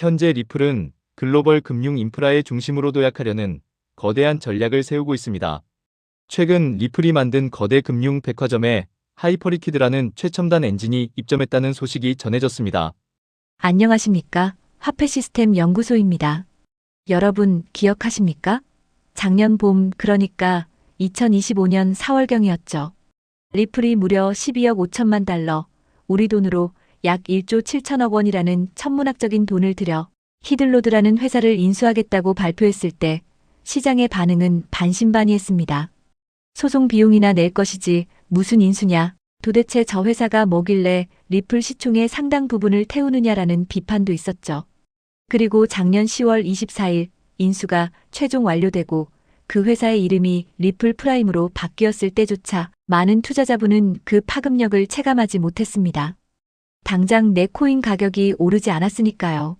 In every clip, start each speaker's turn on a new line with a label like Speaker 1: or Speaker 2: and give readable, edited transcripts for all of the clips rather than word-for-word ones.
Speaker 1: 현재 리플은 글로벌 금융 인프라의 중심으로 도약하려는 거대한 전략을 세우고 있습니다. 최근 리플이 만든 거대 금융 백화점에 하이퍼리퀴드라는 최첨단 엔진이 입점했다는 소식이 전해졌습니다.
Speaker 2: 안녕하십니까? 화폐 시스템 연구소입니다. 여러분 기억하십니까? 작년 봄, 그러니까 2025년 4월경이었죠. 리플이 무려 12억 5천만 달러, 우리 돈으로 약 1조 7천억 원이라는 천문학적인 돈을 들여 히들로드라는 회사를 인수하겠다고 발표했을 때 시장의 반응은 반신반의했습니다. 소송 비용이나 낼 것이지 무슨 인수냐, 도대체 저 회사가 뭐길래 리플 시총의 상당 부분을 태우느냐라는 비판도 있었죠. 그리고 작년 10월 24일 인수가 최종 완료되고 그 회사의 이름이 리플 프라임으로 바뀌었을 때조차 많은 투자자분은 그 파급력을 체감하지 못했습니다. 당장 내 코인 가격이 오르지 않았으니까요.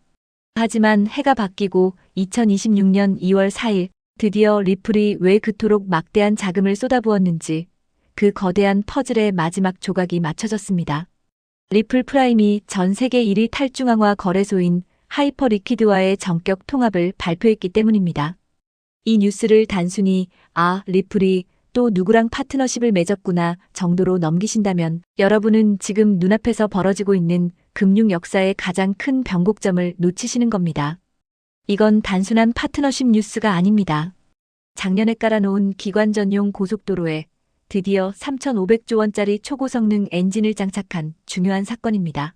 Speaker 2: 하지만 해가 바뀌고 2026년 2월 4일 드디어 리플이 왜 그토록 막대한 자금을 쏟아부었는지 그 거대한 퍼즐의 마지막 조각이 맞춰졌습니다. 리플 프라임이 전 세계 1위 탈중앙화 거래소인 하이퍼리퀴드와의 전격 통합을 발표했기 때문입니다. 이 뉴스를 단순히 리플이 또 누구랑 파트너십을 맺었구나 정도로 넘기신다면 여러분은 지금 눈앞에서 벌어지고 있는 금융 역사의 가장 큰 변곡점을 놓치시는 겁니다. 이건 단순한 파트너십 뉴스가 아닙니다. 작년에 깔아놓은 기관 전용 고속도로에 드디어 3,500조 원짜리 초고성능 엔진을 장착한 중요한 사건입니다.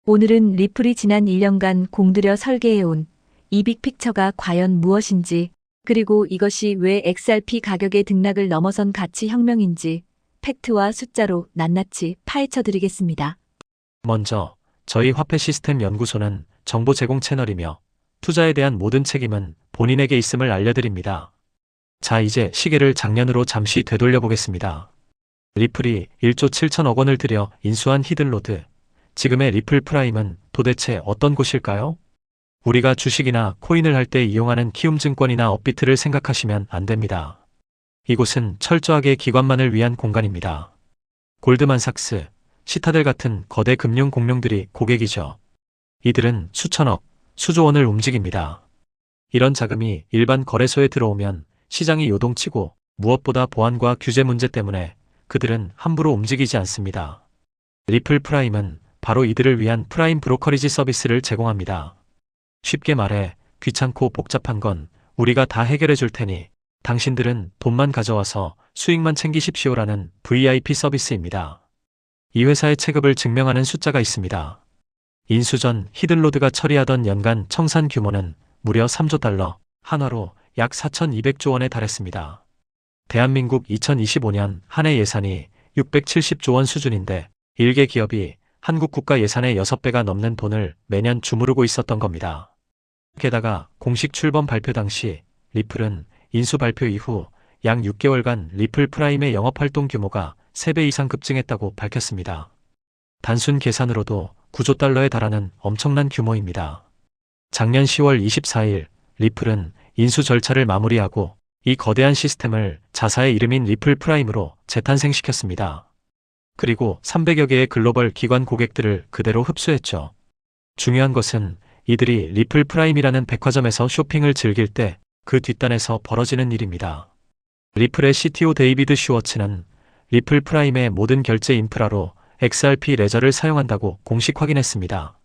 Speaker 2: 오늘은 리플이 지난 1년간 공들여 설계해온 이 빅픽처가 과연 무엇인지, 그리고 이것이 왜 XRP 가격의 등락을 넘어선 가치 혁명인지 팩트와 숫자로 낱낱이 파헤쳐 드리겠습니다.
Speaker 3: 먼저 저희 화폐 시스템 연구소는 정보 제공 채널이며 투자에 대한 모든 책임은 본인에게 있음을 알려드립니다. 자, 이제 시계를 작년으로 잠시 되돌려 보겠습니다. 리플이 1조 7천억 원을 들여 인수한 히든로드, 지금의 리플 프라임은 도대체 어떤 곳일까요? 우리가 주식이나 코인을 할 때 이용하는 키움증권이나 업비트를 생각하시면 안 됩니다. 이곳은 철저하게 기관만을 위한 공간입니다. 골드만삭스, 시타델 같은 거대 금융 공룡들이 고객이죠. 이들은 수천억, 수조 원을 움직입니다. 이런 자금이 일반 거래소에 들어오면 시장이 요동치고 무엇보다 보안과 규제 문제 때문에 그들은 함부로 움직이지 않습니다. 리플 프라임은 바로 이들을 위한 프라임 브로커리지 서비스를 제공합니다. 쉽게 말해 귀찮고 복잡한 건 우리가 다 해결해 줄 테니 당신들은 돈만 가져와서 수익만 챙기십시오라는 VIP 서비스입니다. 이 회사의 체급을 증명하는 숫자가 있습니다. 인수 전 히든로드가 처리하던 연간 청산 규모는 무려 3조 달러, 한화로 약 4,200조 원에 달했습니다. 대한민국 2025년 한 해 예산이 670조 원 수준인데 일개 기업이 한국 국가 예산의 6배가 넘는 돈을 매년 주무르고 있었던 겁니다. 게다가 공식 출범 발표 당시 리플은 인수 발표 이후 약 6개월간 리플 프라임의 영업활동 규모가 3배 이상 급증했다고 밝혔습니다. 단순 계산으로도 9조 달러에 달하는 엄청난 규모입니다. 작년 10월 24일 리플은 인수 절차를 마무리하고 이 거대한 시스템을 자사의 이름인 리플 프라임으로 재탄생시켰습니다. 그리고 300여 개의 글로벌 기관 고객들을 그대로 흡수했죠. 중요한 것은 이들이 리플 프라임이라는 백화점에서 쇼핑을 즐길 때 그 뒷단에서 벌어지는 일입니다. 리플의 CTO 데이비드 슈워츠는 리플 프라임의 모든 결제 인프라로 XRP 레저를 사용한다고 공식 확인했습니다.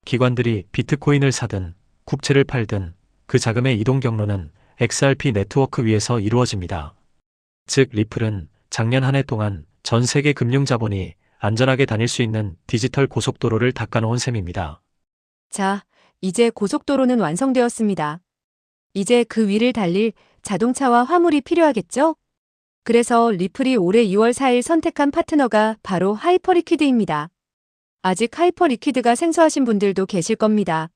Speaker 3: 기관들이 비트코인을 사든 국채를 팔든 그 자금의 이동 경로는 XRP 네트워크 위에서 이루어집니다. 즉 리플은 작년 한 해 동안 전 세계 금융 자본이 안전하게 다닐 수 있는 디지털 고속도로를 닦아놓은 셈입니다.
Speaker 4: 자, 이제 고속도로는 완성되었습니다. 이제 그 위를 달릴 자동차와 화물이 필요하겠죠? 그래서 리플이 올해 2월 4일 선택한 파트너가 바로 하이퍼리퀴드입니다. 아직 하이퍼리퀴드가 생소하신 분들도 계실 겁니다.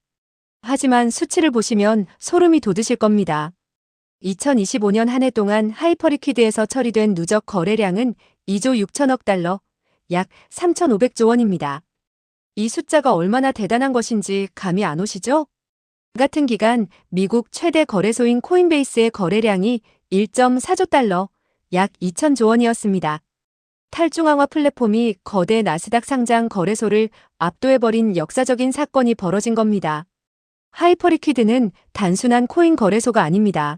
Speaker 4: 하지만 수치를 보시면 소름이 돋으실 겁니다. 2025년 한 해 동안 하이퍼리퀴드에서 처리된 누적 거래량은 2조 6천억 달러, 약 3,500조 원입니다. 이 숫자가 얼마나 대단한 것인지 감이 안 오시죠? 같은 기간 미국 최대 거래소인 코인베이스의 거래량이 1.4조 달러, 약 2,000조 원이었습니다. 탈중앙화 플랫폼이 거대 나스닥 상장 거래소를 압도해버린 역사적인 사건이 벌어진 겁니다. 하이퍼리퀴드는 단순한 코인 거래소가 아닙니다.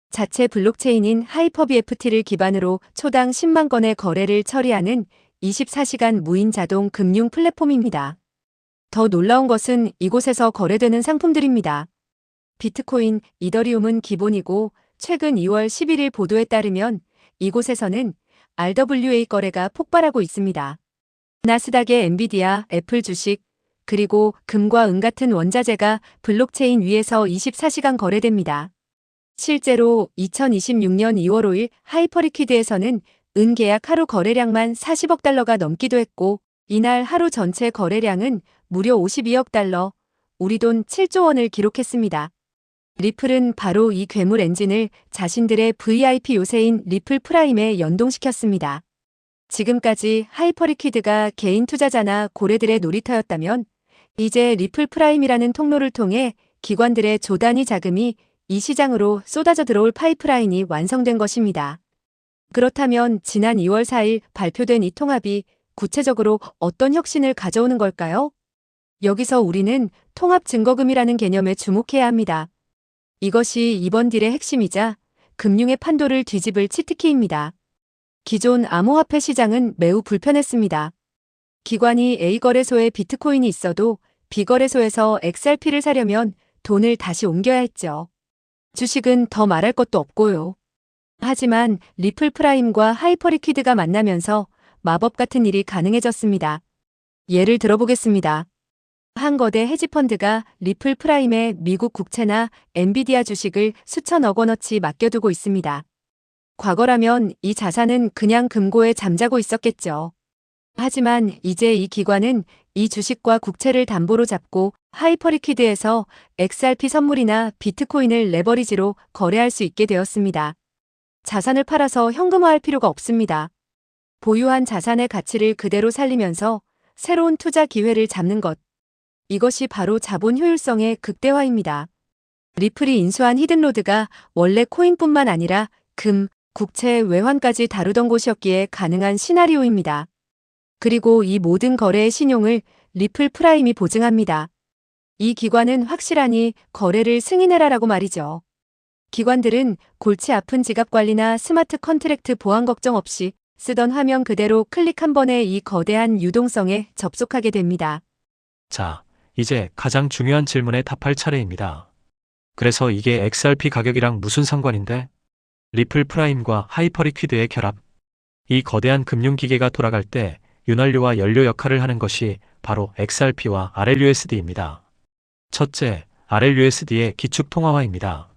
Speaker 4: 자체 블록체인인 하이퍼BFT를 기반으로 초당 10만 건의 거래를 처리하는 24시간 무인 자동 금융 플랫폼입니다. 더 놀라운 것은 이곳에서 거래되는 상품들입니다. 비트코인, 이더리움은 기본이고 최근 2월 11일 보도에 따르면 이곳에서는 RWA 거래가 폭발하고 있습니다. 나스닥의 엔비디아, 애플 주식, 그리고 금과 은 같은 원자재가 블록체인 위에서 24시간 거래됩니다. 실제로 2026년 2월 5일 하이퍼리퀴드에서는 은 계약 하루 거래량만 40억 달러가 넘기도 했고 이날 하루 전체 거래량은 무려 52억 달러, 우리 돈 7조 원을 기록했습니다. 리플은 바로 이 괴물 엔진을 자신들의 VIP 요새인 리플 프라임에 연동시켰습니다. 지금까지 하이퍼리퀴드가 개인 투자자나 고래들의 놀이터였다면 이제 리플 프라임이라는 통로를 통해 기관들의 조 단위 자금이 이 시장으로 쏟아져 들어올 파이프라인이 완성된 것입니다. 그렇다면 지난 2월 4일 발표된 이 통합이 구체적으로 어떤 혁신을 가져오는 걸까요? 여기서 우리는 통합 증거금이라는 개념에 주목해야 합니다. 이것이 이번 딜의 핵심이자 금융의 판도를 뒤집을 치트키입니다. 기존 암호화폐 시장은 매우 불편했습니다. 기관이 A 거래소에 비트코인이 있어도 B 거래소에서 XRP를 사려면 돈을 다시 옮겨야 했죠. 주식은 더 말할 것도 없고요. 하지만 리플 프라임과 하이퍼리퀴드가 만나면서 마법 같은 일이 가능해졌습니다. 예를 들어보겠습니다. 한 거대 헤지펀드가 리플 프라임에 미국 국채나 엔비디아 주식을 수천억 원어치 맡겨두고 있습니다. 과거라면 이 자산은 그냥 금고에 잠자고 있었겠죠. 하지만 이제 이 기관은 이 주식과 국채를 담보로 잡고 하이퍼리퀴드에서 XRP 선물이나 비트코인을 레버리지로 거래할 수 있게 되었습니다. 자산을 팔아서 현금화할 필요가 없습니다. 보유한 자산의 가치를 그대로 살리면서 새로운 투자 기회를 잡는 것. 이것이 바로 자본 효율성의 극대화입니다. 리플이 인수한 히든로드가 원래 코인뿐만 아니라 금, 국채, 외환까지 다루던 곳이었기에 가능한 시나리오입니다. 그리고 이 모든 거래의 신용을 리플 프라임이 보증합니다. 이 기관은 확실하니 거래를 승인해라라고 말이죠. 기관들은 골치 아픈 지갑 관리나 스마트 컨트랙트 보안 걱정 없이 쓰던 화면 그대로 클릭 한 번에 이 거대한 유동성에 접속하게 됩니다.
Speaker 3: 자, 이제 가장 중요한 질문에 답할 차례입니다. 그래서 이게 XRP 가격이랑 무슨 상관인데? 리플 프라임과 하이퍼리퀴드의 결합. 이 거대한 금융기계가 돌아갈 때 윤활유와 연료 역할을 하는 것이 바로 XRP와 RLUSD입니다. 첫째, RLUSD의 기축 통화화입니다.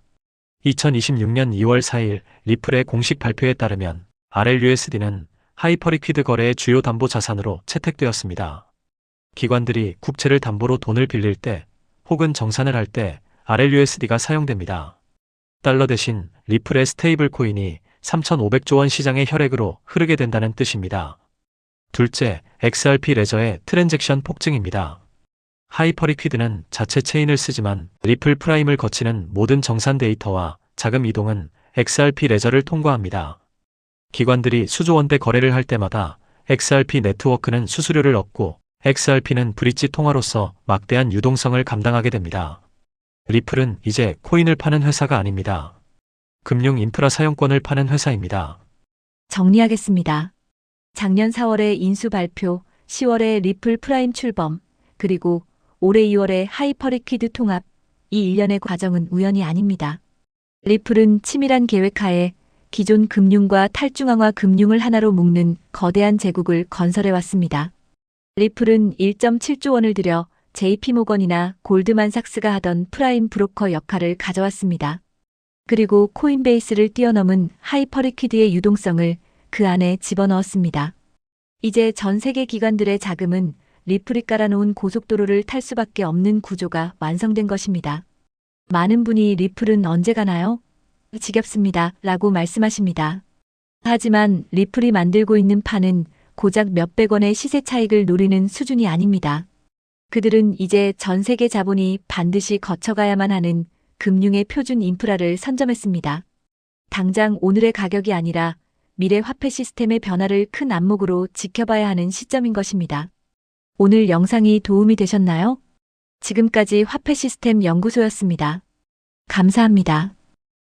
Speaker 3: 2026년 2월 4일 리플의 공식 발표에 따르면 RLUSD는 하이퍼리퀴드 거래의 주요 담보 자산으로 채택되었습니다. 기관들이 국채를 담보로 돈을 빌릴 때 혹은 정산을 할 때 RLUSD가 사용됩니다. 달러 대신 리플의 스테이블 코인이 3,500조 원 시장의 혈액으로 흐르게 된다는 뜻입니다. 둘째, XRP 레저의 트랜잭션 폭증입니다. 하이퍼리퀴드는 자체 체인을 쓰지만 리플 프라임을 거치는 모든 정산 데이터와 자금 이동은 XRP 레저를 통과합니다. 기관들이 수조 원대 거래를 할 때마다 XRP 네트워크는 수수료를 얻고 XRP는 브릿지 통화로서 막대한 유동성을 감당하게 됩니다. 리플은 이제 코인을 파는 회사가 아닙니다. 금융 인프라 사용권을 파는 회사입니다.
Speaker 2: 정리하겠습니다. 작년 4월에 인수 발표, 10월에 리플 프라임 출범, 그리고 올해 2월에 하이퍼리퀴드 통합, 이 일련의 과정은 우연이 아닙니다. 리플은 치밀한 계획하에 기존 금융과 탈중앙화 금융을 하나로 묶는 거대한 제국을 건설해왔습니다. 리플은 1.7조 원을 들여 JP모건이나 골드만삭스가 하던 프라임 브로커 역할을 가져왔습니다. 그리고 코인베이스를 뛰어넘은 하이퍼리퀴드의 유동성을 그 안에 집어넣었습니다. 이제 전 세계 기관들의 자금은 리플이 깔아놓은 고속도로를 탈 수밖에 없는 구조가 완성된 것입니다. 많은 분이 리플은 언제 가나요? 지겹습니다. 라고 말씀하십니다. 하지만 리플이 만들고 있는 판은 고작 몇백 원의 시세 차익을 노리는 수준이 아닙니다. 그들은 이제 전 세계 자본이 반드시 거쳐가야만 하는 금융의 표준 인프라를 선점했습니다. 당장 오늘의 가격이 아니라 미래 화폐 시스템의 변화를 큰 안목으로 지켜봐야 하는 시점인 것입니다. 오늘 영상이 도움이 되셨나요? 지금까지 화폐 시스템 연구소였습니다. 감사합니다.